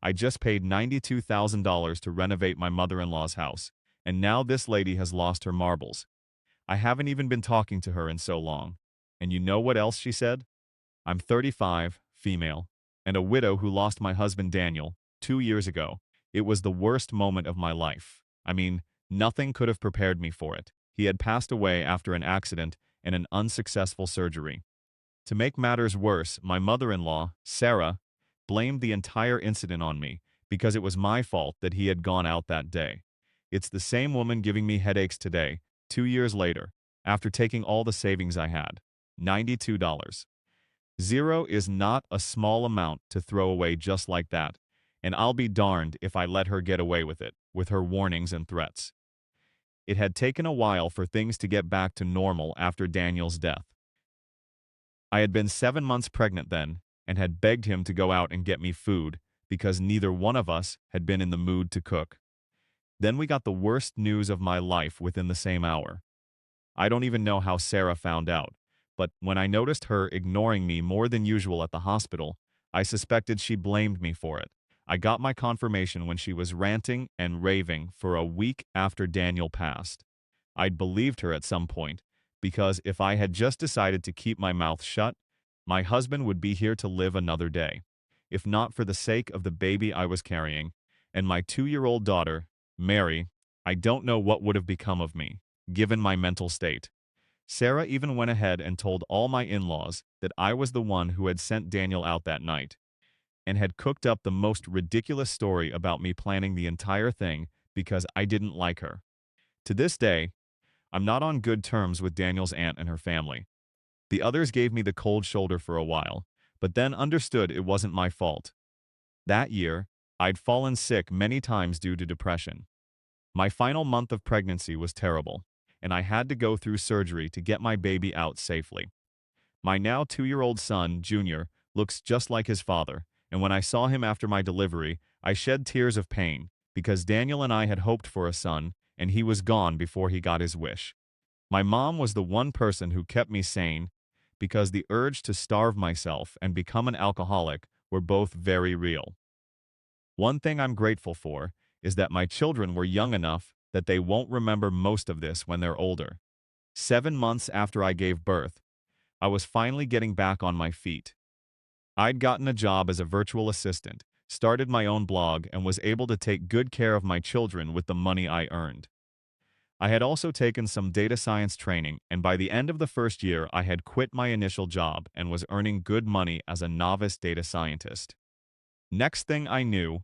I just paid $92,000 to renovate my mother-in-law's house, and now this lady has lost her marbles. I haven't even been talking to her in so long. And you know what else she said? I'm 35, female, and a widow who lost my husband Daniel 2 years ago. It was the worst moment of my life. I mean, nothing could have prepared me for it. He had passed away after an accident and an unsuccessful surgery. To make matters worse, my mother-in-law, Sarah, blamed the entire incident on me because it was my fault that he had gone out that day. It's the same woman giving me headaches today, 2 years later, after taking all the savings I had. $92. Zero is not a small amount to throw away just like that, and I'll be darned if I let her get away with it, with her warnings and threats. It had taken a while for things to get back to normal after Daniel's death. I had been 7 months pregnant then, and had begged him to go out and get me food, because neither one of us had been in the mood to cook. Then we got the worst news of my life within the same hour. I don't even know how Sarah found out, but when I noticed her ignoring me more than usual at the hospital, I suspected she blamed me for it. I got my confirmation when she was ranting and raving for a week after Daniel passed. I'd believed her at some point, because if I had just decided to keep my mouth shut, my husband would be here to live another day. If not for the sake of the baby I was carrying, and my 2-year-old daughter, Mary, I don't know what would have become of me, given my mental state. Sarah even went ahead and told all my in-laws that I was the one who had sent Daniel out that night, and had cooked up the most ridiculous story about me planning the entire thing because I didn't like her. To this day, I'm not on good terms with Daniel's aunt and her family. The others gave me the cold shoulder for a while, but then understood it wasn't my fault. That year, I'd fallen sick many times due to depression. My final month of pregnancy was terrible, and I had to go through surgery to get my baby out safely. My now 2-year-old son, Junior, looks just like his father, and when I saw him after my delivery, I shed tears of pain, because Daniel and I had hoped for a son, and he was gone before he got his wish. My mom was the one person who kept me sane, because the urge to starve myself and become an alcoholic were both very real. One thing I'm grateful for is that my children were young enough that they won't remember most of this when they're older. 7 months after I gave birth, I was finally getting back on my feet. I'd gotten a job as a virtual assistant, started my own blog, and was able to take good care of my children with the money I earned. I had also taken some data science training, and by the end of the first year, I had quit my initial job and was earning good money as a novice data scientist. Next thing I knew,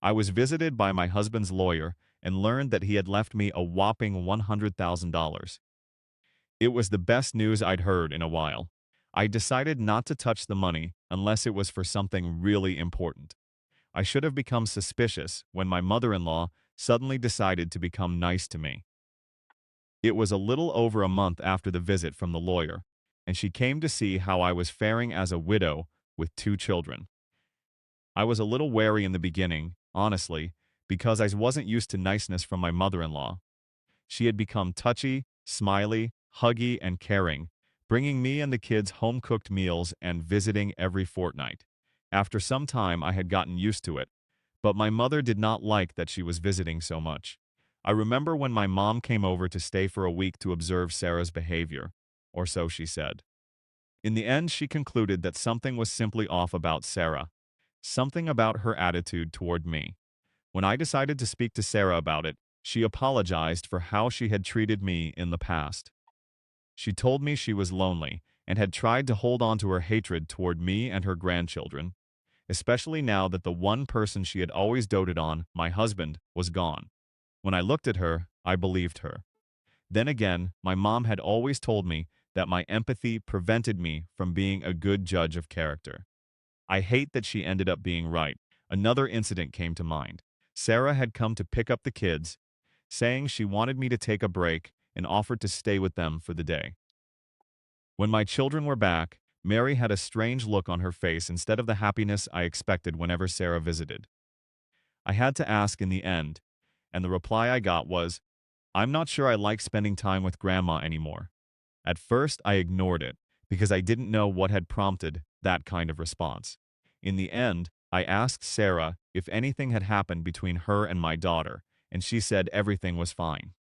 I was visited by my husband's lawyer and learned that he had left me a whopping $100,000. It was the best news I'd heard in a while. I decided not to touch the money unless it was for something really important. I should have become suspicious when my mother-in-law suddenly decided to become nice to me. It was a little over a month after the visit from the lawyer, and she came to see how I was faring as a widow with 2 children. I was a little wary in the beginning, honestly, because I wasn't used to niceness from my mother-in-law. She had become touchy, smiley, huggy, and caring, bringing me and the kids home-cooked meals and visiting every fortnight. After some time, I had gotten used to it, but my mother did not like that she was visiting so much. I remember when my mom came over to stay for a week to observe Sarah's behavior, or so she said. In the end, she concluded that something was simply off about Sarah, something about her attitude toward me. When I decided to speak to Sarah about it, she apologized for how she had treated me in the past. She told me she was lonely and had tried to hold on to her hatred toward me and her grandchildren, especially now that the one person she had always doted on, my husband, was gone. When I looked at her, I believed her. Then again, my mom had always told me that my empathy prevented me from being a good judge of character. I hate that she ended up being right. Another incident came to mind. Sarah had come to pick up the kids, saying she wanted me to take a break and offered to stay with them for the day. When my children were back, Mary had a strange look on her face instead of the happiness I expected whenever Sarah visited. I had to ask in the end, and the reply I got was, "I'm not sure I like spending time with Grandma anymore." At first, I ignored it because I didn't know what had prompted that kind of response. In the end, I asked Sarah if anything had happened between her and my daughter, and she said everything was fine.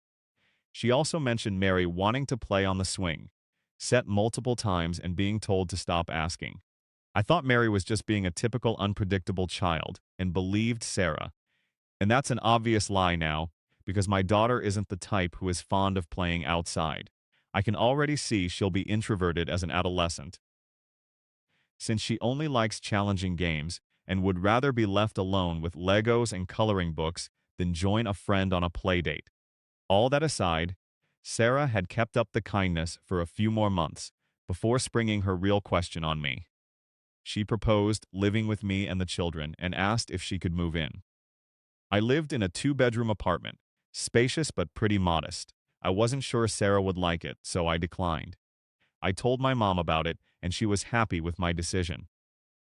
She also mentioned Mary wanting to play on the swing, set multiple times and being told to stop asking. I thought Mary was just being a typical unpredictable child and believed Sarah. And that's an obvious lie now, because my daughter isn't the type who is fond of playing outside. I can already see she'll be introverted as an adolescent, since she only likes challenging games and would rather be left alone with Legos and coloring books than join a friend on a play date. All that aside, Sarah had kept up the kindness for a few more months before springing her real question on me. She proposed living with me and the children and asked if she could move in. I lived in a two-bedroom apartment, spacious but pretty modest. I wasn't sure Sarah would like it, so I declined. I told my mom about it, and she was happy with my decision.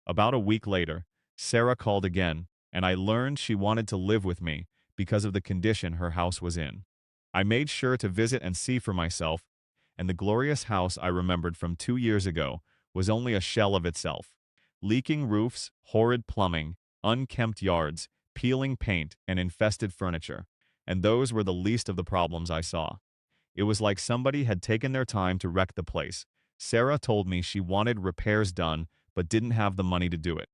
About a week later, Sarah called again, and I learned she wanted to live with me because of the condition her house was in. I made sure to visit and see for myself, and the glorious house I remembered from 2 years ago was only a shell of itself. Leaking roofs, horrid plumbing, unkempt yards, peeling paint, and infested furniture. And those were the least of the problems I saw. It was like somebody had taken their time to wreck the place. Sarah told me she wanted repairs done but didn't have the money to do it.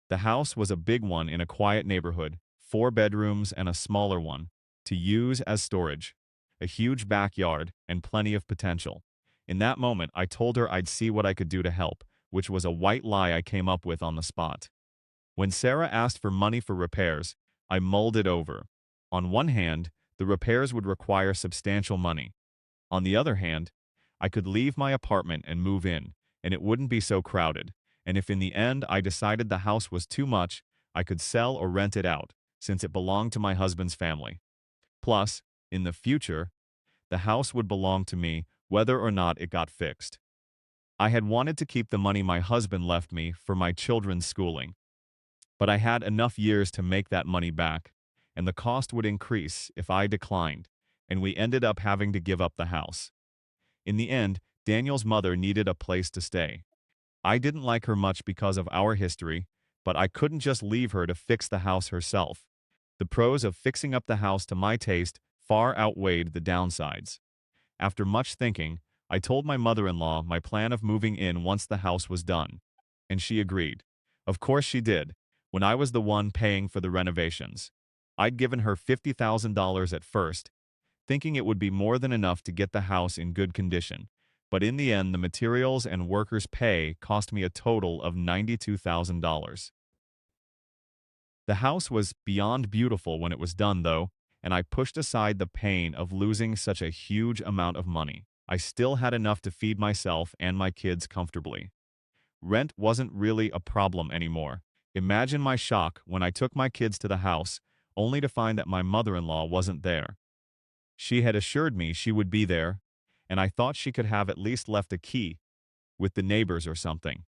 The house was a big one in a quiet neighborhood, 4 bedrooms and a smaller one, to use as storage, a huge backyard, and plenty of potential. In that moment, I told her I'd see what I could do to help, which was a white lie I came up with on the spot. When Sarah asked for money for repairs, I mulled it over. On one hand, the repairs would require substantial money. On the other hand, I could leave my apartment and move in, and it wouldn't be so crowded. And if in the end I decided the house was too much, I could sell or rent it out, since it belonged to my husband's family. Plus, in the future, the house would belong to me whether or not it got fixed. I had wanted to keep the money my husband left me for my children's schooling, but I had enough years to make that money back, and the cost would increase if I declined, and we ended up having to give up the house. In the end, Daniel's mother needed a place to stay. I didn't like her much because of our history, but I couldn't just leave her to fix the house herself. The pros of fixing up the house to my taste far outweighed the downsides. After much thinking, I told my mother-in-law my plan of moving in once the house was done, and she agreed. Of course she did, when I was the one paying for the renovations. I'd given her $50,000 at first, thinking it would be more than enough to get the house in good condition. But in the end, the materials and workers' pay cost me a total of $92,000. The house was beyond beautiful when it was done, though, and I pushed aside the pain of losing such a huge amount of money. I still had enough to feed myself and my kids comfortably. Rent wasn't really a problem anymore. Imagine my shock when I took my kids to the house, only to find that my mother-in-law wasn't there. She had assured me she would be there, and I thought she could have at least left a key with the neighbors or something.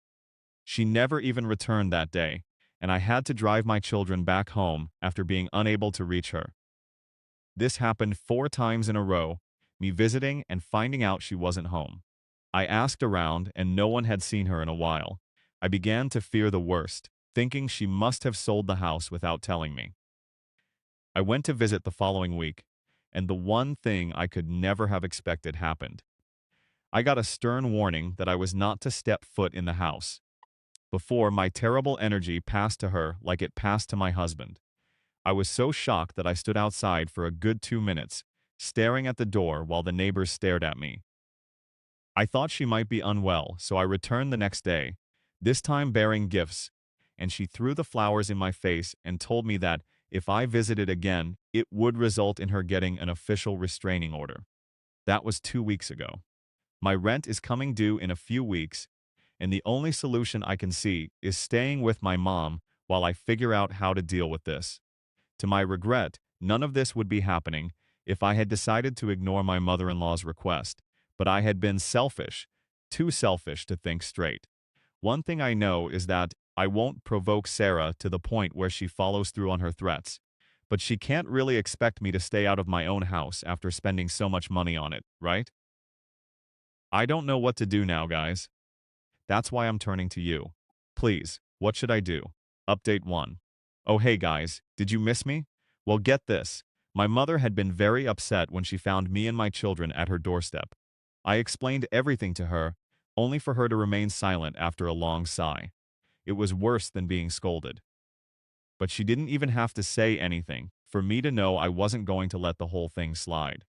She never even returned that day, and I had to drive my children back home after being unable to reach her. This happened 4 times in a row, me visiting and finding out she wasn't home. I asked around, and no one had seen her in a while. I began to fear the worst, thinking she must have sold the house without telling me. I went to visit the following week, and the one thing I could never have expected happened. I got a stern warning that I was not to step foot in the house. Before, my terrible energy passed to her like it passed to my husband. I was so shocked that I stood outside for a good 2 minutes, staring at the door while the neighbors stared at me. I thought she might be unwell, so I returned the next day, this time bearing gifts, and she threw the flowers in my face and told me that if I visited again, it would result in her getting an official restraining order. That was 2 weeks ago. My rent is coming due in a few weeks, and the only solution I can see is staying with my mom while I figure out how to deal with this. To my regret, none of this would be happening if I had decided to ignore my mother-in-law's request, but I had been selfish, too selfish to think straight. One thing I know is that I won't provoke Sarah to the point where she follows through on her threats, but she can't really expect me to stay out of my own house after spending so much money on it, right? I don't know what to do now, guys. That's why I'm turning to you. Please, what should I do? Update 1. Oh hey guys, did you miss me? Well get this. My mother had been very upset when she found me and my children at her doorstep. I explained everything to her, only for her to remain silent after a long sigh. It was worse than being scolded. But she didn't even have to say anything for me to know I wasn't going to let the whole thing slide.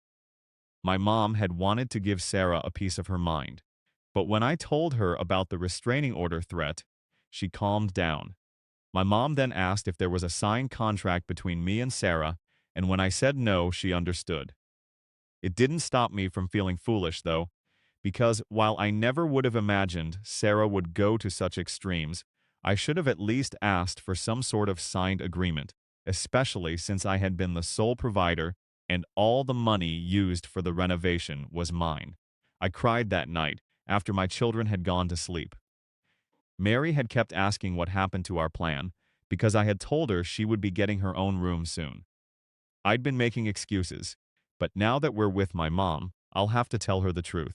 My mom had wanted to give Sarah a piece of her mind, but when I told her about the restraining order threat, she calmed down. My mom then asked if there was a signed contract between me and Sarah, and when I said no, she understood. It didn't stop me from feeling foolish, though, because while I never would have imagined Sarah would go to such extremes, I should have at least asked for some sort of signed agreement, especially since I had been the sole provider and all the money used for the renovation was mine. I cried that night after my children had gone to sleep. Mary had kept asking what happened to our plan, because I had told her she would be getting her own room soon. I'd been making excuses, but now that we're with my mom, I'll have to tell her the truth.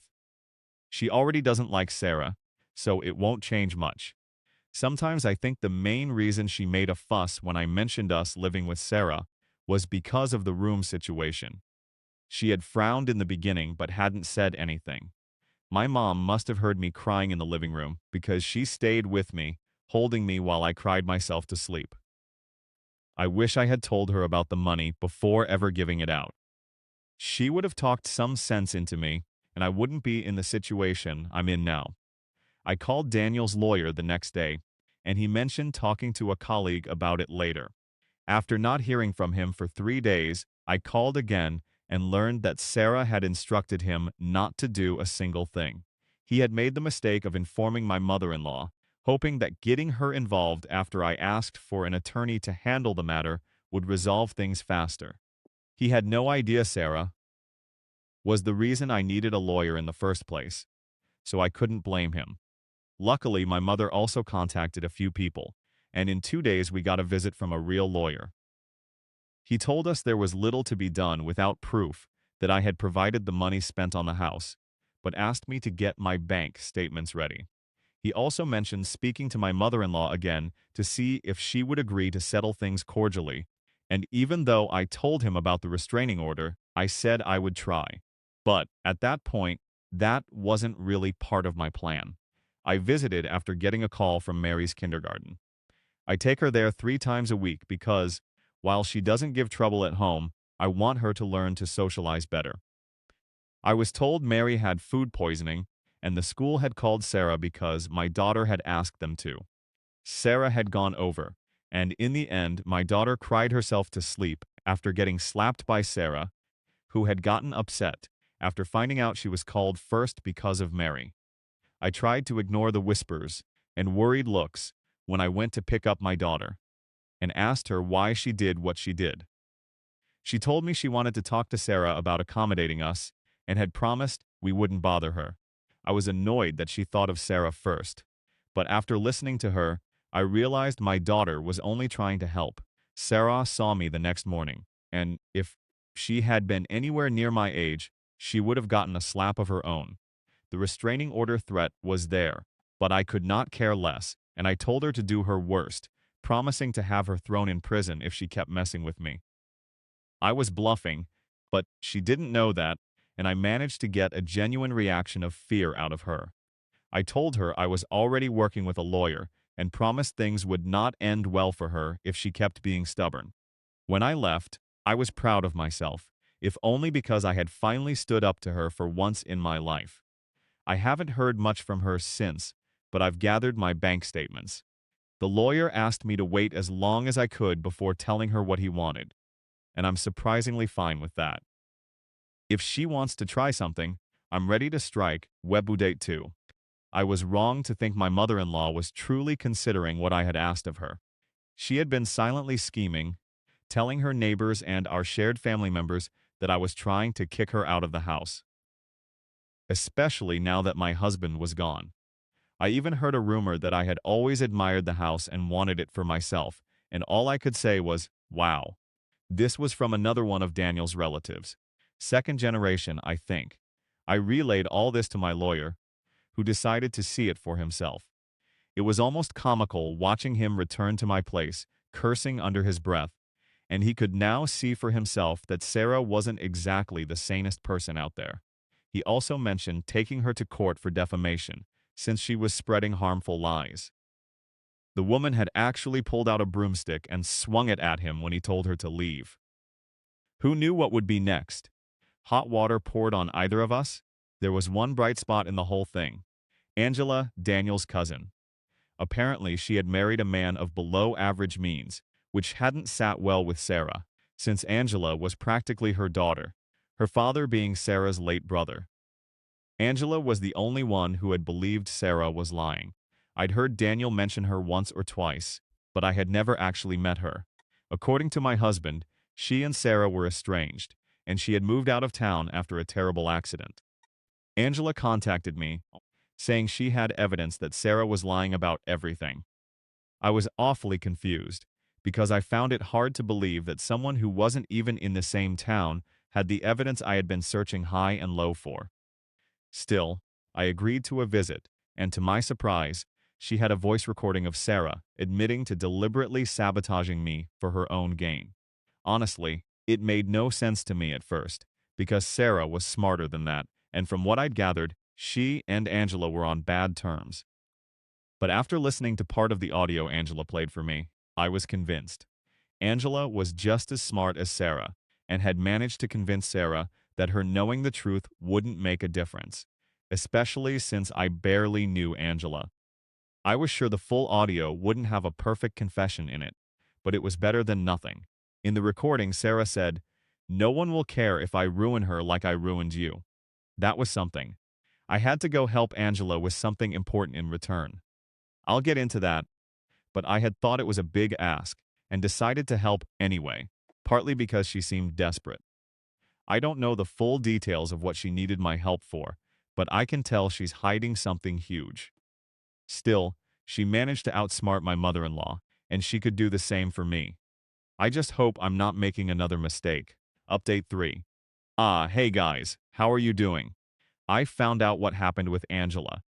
She already doesn't like Sarah, so it won't change much. Sometimes I think the main reason she made a fuss when I mentioned us living with Sarah was because of the room situation. She had frowned in the beginning but hadn't said anything. My mom must have heard me crying in the living room because she stayed with me, holding me while I cried myself to sleep. I wish I had told her about the money before ever giving it out. She would have talked some sense into me, and I wouldn't be in the situation I'm in now. I called Daniel's lawyer the next day, and he mentioned talking to a colleague about it later. After not hearing from him for 3 days, I called again and learned that Sarah had instructed him not to do a single thing. He had made the mistake of informing my mother-in-law, hoping that getting her involved after I asked for an attorney to handle the matter would resolve things faster. He had no idea Sarah was the reason I needed a lawyer in the first place, so I couldn't blame him. Luckily, my mother also contacted a few people, and in 2 days we got a visit from a real lawyer. He told us there was little to be done without proof that I had provided the money spent on the house, but asked me to get my bank statements ready. He also mentioned speaking to my mother-in-law again to see if she would agree to settle things cordially, and even though I told him about the restraining order, I said I would try. But at that point, that wasn't really part of my plan. I visited after getting a call from Mary's kindergarten. I take her there 3 times a week because, while she doesn't give trouble at home, I want her to learn to socialize better. I was told Mary had food poisoning, and the school had called Sarah because my daughter had asked them to. Sarah had gone over, and in the end, my daughter cried herself to sleep after getting slapped by Sarah, who had gotten upset after finding out she was called first because of Mary. I tried to ignore the whispers and worried looks when I went to pick up my daughter and asked her why she did what she did. She told me she wanted to talk to Sarah about accommodating us and had promised we wouldn't bother her. I was annoyed that she thought of Sarah first, but after listening to her, I realized my daughter was only trying to help. Sarah saw me the next morning, and if she had been anywhere near my age, she would have gotten a slap of her own. The restraining order threat was there, but I could not care less, and I told her to do her worst, promising to have her thrown in prison if she kept messing with me. I was bluffing, but she didn't know that, and I managed to get a genuine reaction of fear out of her. I told her I was already working with a lawyer and promised things would not end well for her if she kept being stubborn. When I left, I was proud of myself, if only because I had finally stood up to her for once in my life. I haven't heard much from her since, but I've gathered my bank statements. The lawyer asked me to wait as long as I could before telling her what he wanted, and I'm surprisingly fine with that. If she wants to try something, I'm ready to strike. Webudate 2. I was wrong to think my mother-in-law was truly considering what I had asked of her. She had been silently scheming, telling her neighbors and our shared family members that I was trying to kick her out of the house, especially now that my husband was gone. I even heard a rumor that I had always admired the house and wanted it for myself, and all I could say was, wow. This was from another one of Daniel's relatives. Second generation, I think. I relayed all this to my lawyer, who decided to see it for himself. It was almost comical watching him return to my place, cursing under his breath, and he could now see for himself that Sarah wasn't exactly the sanest person out there. He also mentioned taking her to court for defamation, since she was spreading harmful lies. The woman had actually pulled out a broomstick and swung it at him when he told her to leave. Who knew what would be next? Hot water poured on either of us? There was one bright spot in the whole thing. Angela, Daniel's cousin. Apparently, she had married a man of below-average means, which hadn't sat well with Sarah, since Angela was practically her daughter, her father being Sarah's late brother. Angela was the only one who had believed Sarah was lying. I'd heard Daniel mention her once or twice, but I had never actually met her. According to my husband, she and Sarah were estranged, and she had moved out of town after a terrible accident. Angela contacted me, saying she had evidence that Sarah was lying about everything. I was awfully confused, because I found it hard to believe that someone who wasn't even in the same town had the evidence I had been searching high and low for. Still, I agreed to a visit, and to my surprise, she had a voice recording of Sarah admitting to deliberately sabotaging me for her own gain. Honestly, it made no sense to me at first, because Sarah was smarter than that, and from what I'd gathered, she and Angela were on bad terms. But after listening to part of the audio Angela played for me, I was convinced. Angela was just as smart as Sarah, and had managed to convince Sarah that her knowing the truth wouldn't make a difference, especially since I barely knew Angela. I was sure the full audio wouldn't have a perfect confession in it, but it was better than nothing. In the recording, Sarah said, "No one will care if I ruin her like I ruined you." That was something. I had to go help Angela with something important in return. I'll get into that, but I had thought it was a big ask, and decided to help anyway, partly because she seemed desperate. I don't know the full details of what she needed my help for, but I can tell she's hiding something huge. Still, she managed to outsmart my mother-in-law, and she could do the same for me. I just hope I'm not making another mistake. Update 3. Hey guys, how are you doing? I found out what happened with Angela.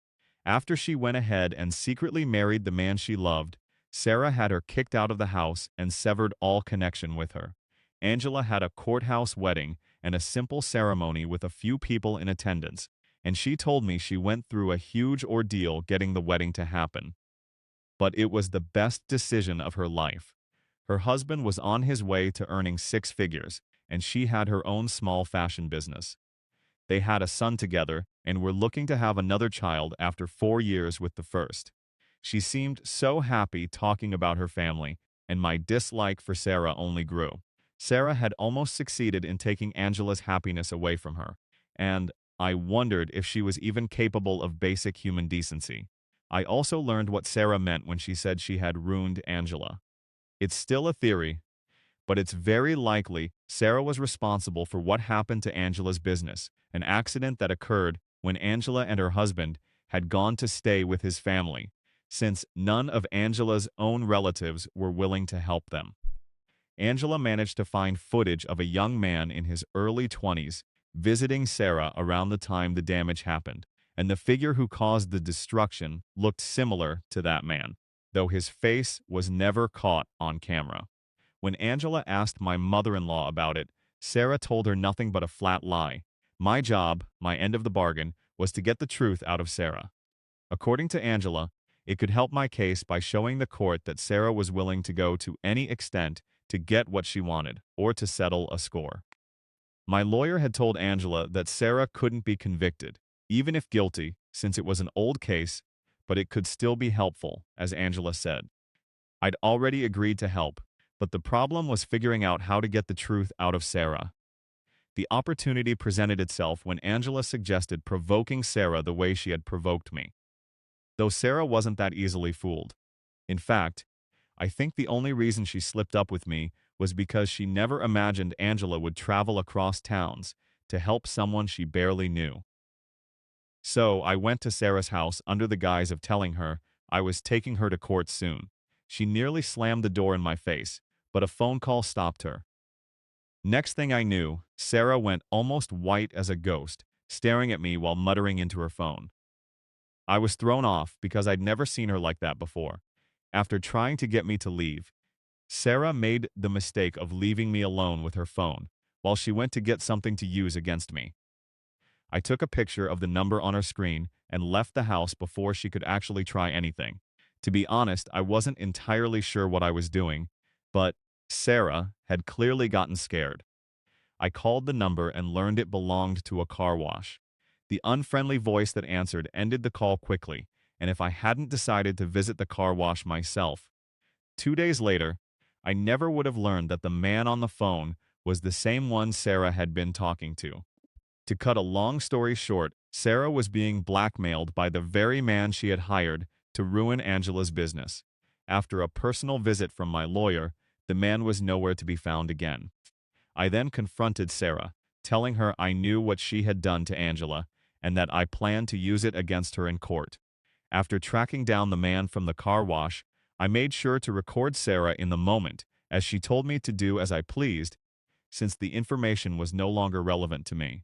After she went ahead and secretly married the man she loved, Sarah had her kicked out of the house and severed all connection with her. Angela had a courthouse wedding and a simple ceremony with a few people in attendance, and she told me she went through a huge ordeal getting the wedding to happen. But it was the best decision of her life. Her husband was on his way to earning six figures, and she had her own small fashion business. They had a son together and were looking to have another child after 4 years with the first. She seemed so happy talking about her family, and my dislike for Sarah only grew. Sarah had almost succeeded in taking Angela's happiness away from her, and I wondered if she was even capable of basic human decency. I also learned what Sarah meant when she said she had ruined Angela. It's still a theory, but it's very likely Sarah was responsible for what happened to Angela's business, an accident that occurred when Angela and her husband had gone to stay with his family, since none of Angela's own relatives were willing to help them. Angela managed to find footage of a young man in his early 20s visiting Sarah around the time the damage happened, and the figure who caused the destruction looked similar to that man, though his face was never caught on camera. When Angela asked my mother-in-law about it, Sarah told her nothing but a flat lie. My job, my end of the bargain, was to get the truth out of Sarah. According to Angela, it could help my case by showing the court that Sarah was willing to go to any extent to get what she wanted, or to settle a score. My lawyer had told Angela that Sarah couldn't be convicted, even if guilty, since it was an old case, but it could still be helpful, as Angela said. I'd already agreed to help, but the problem was figuring out how to get the truth out of Sarah. The opportunity presented itself when Angela suggested provoking Sarah the way she had provoked me. Though Sarah wasn't that easily fooled. In fact, I think the only reason she slipped up with me was because she never imagined Angela would travel across towns to help someone she barely knew. So I went to Sarah's house under the guise of telling her I was taking her to court soon. She nearly slammed the door in my face, but a phone call stopped her. Next thing I knew, Sarah went almost white as a ghost, staring at me while muttering into her phone. I was thrown off because I'd never seen her like that before. After trying to get me to leave, Sarah made the mistake of leaving me alone with her phone while she went to get something to use against me. I took a picture of the number on her screen and left the house before she could actually try anything. To be honest, I wasn't entirely sure what I was doing, but Sarah had clearly gotten scared. I called the number and learned it belonged to a car wash. The unfriendly voice that answered ended the call quickly, and if I hadn't decided to visit the car wash myself, 2 days later, I never would have learned that the man on the phone was the same one Sarah had been talking to. To cut a long story short, Sarah was being blackmailed by the very man she had hired to ruin Angela's business. After a personal visit from my lawyer, the man was nowhere to be found again. I then confronted Sarah, telling her I knew what she had done to Angela and that I planned to use it against her in court. After tracking down the man from the car wash, I made sure to record Sarah in the moment, as she told me to do as I pleased, since the information was no longer relevant to me.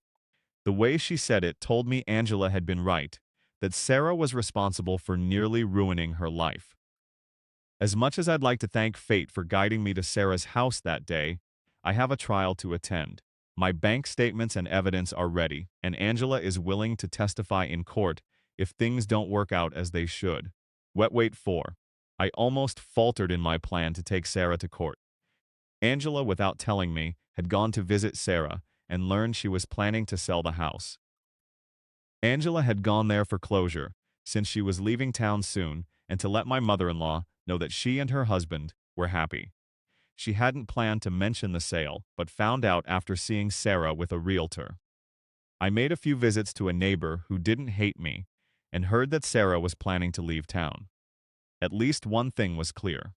The way she said it told me Angela had been right, that Sarah was responsible for nearly ruining her life. As much as I'd like to thank fate for guiding me to Sarah's house that day, I have a trial to attend. My bank statements and evidence are ready, and Angela is willing to testify in court if things don't work out as they should. Wait 4. I almost faltered in my plan to take Sarah to court. Angela, without telling me, had gone to visit Sarah and learned she was planning to sell the house. Angela had gone there for closure, since she was leaving town soon, and to let my mother-in-law know that she and her husband were happy. She hadn't planned to mention the sale, but found out after seeing Sarah with a realtor. I made a few visits to a neighbor who didn't hate me, and heard that Sarah was planning to leave town. At least one thing was clear.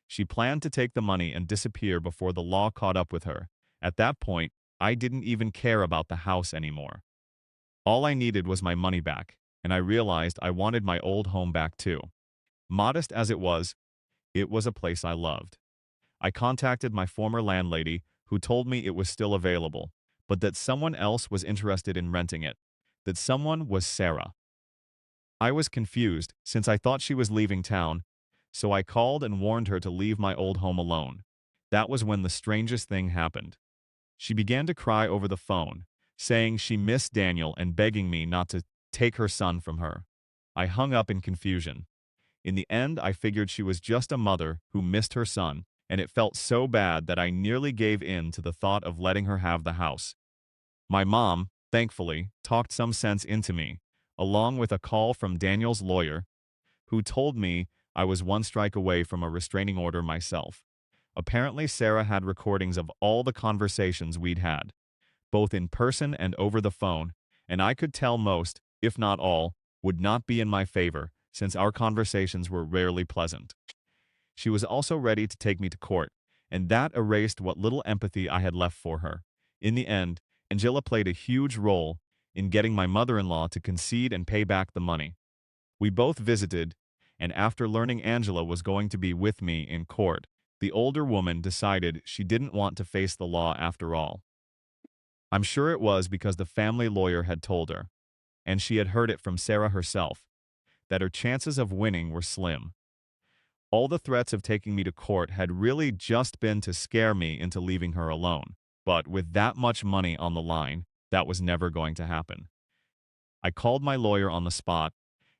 She planned to take the money and disappear before the law caught up with her. At that point, I didn't even care about the house anymore. All I needed was my money back, and I realized I wanted my old home back too. Modest as it was a place I loved. I contacted my former landlady, who told me it was still available, but that someone else was interested in renting it. That someone was Sarah. I was confused, since I thought she was leaving town, so I called and warned her to leave my old home alone. That was when the strangest thing happened. She began to cry over the phone, saying she missed Daniel and begging me not to take her son from her. I hung up in confusion. In the end, I figured she was just a mother who missed her son, and it felt so bad that I nearly gave in to the thought of letting her have the house. My mom, thankfully, talked some sense into me, along with a call from Daniel's lawyer, who told me I was one strike away from a restraining order myself. Apparently, Sarah had recordings of all the conversations we'd had, both in person and over the phone, and I could tell most, if not all, would not be in my favor, since our conversations were rarely pleasant. She was also ready to take me to court, and that erased what little empathy I had left for her. In the end, Angela played a huge role in getting my mother-in-law to concede and pay back the money. We both visited, and after learning Angela was going to be with me in court, the older woman decided she didn't want to face the law after all. I'm sure it was because the family lawyer had told her, and she had heard it from Sarah herself, that her chances of winning were slim. All the threats of taking me to court had really just been to scare me into leaving her alone, but with that much money on the line, that was never going to happen. I called my lawyer on the spot,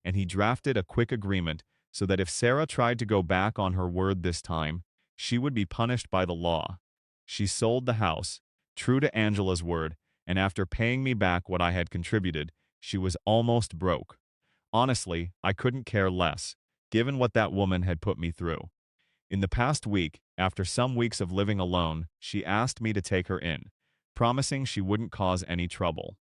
and he drafted a quick agreement so that if Sarah tried to go back on her word this time, she would be punished by the law. She sold the house, true to Angela's word, and after paying me back what I had contributed, she was almost broke. Honestly, I couldn't care less, given what that woman had put me through. In the past week, after some weeks of living alone, she asked me to take her in, promising she wouldn't cause any trouble.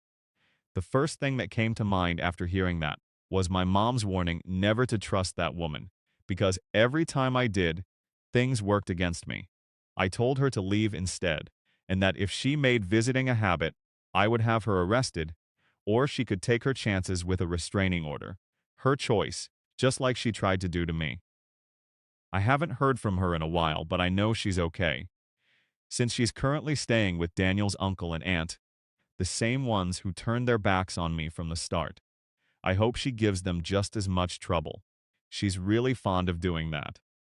The first thing that came to mind after hearing that was my mom's warning never to trust that woman, because every time I did, things worked against me. I told her to leave instead, and that if she made visiting a habit, I would have her arrested, or she could take her chances with a restraining order. Her choice, just like she tried to do to me. I haven't heard from her in a while, but I know she's okay, since she's currently staying with Daniel's uncle and aunt, the same ones who turned their backs on me from the start. I hope she gives them just as much trouble. She's really fond of doing that.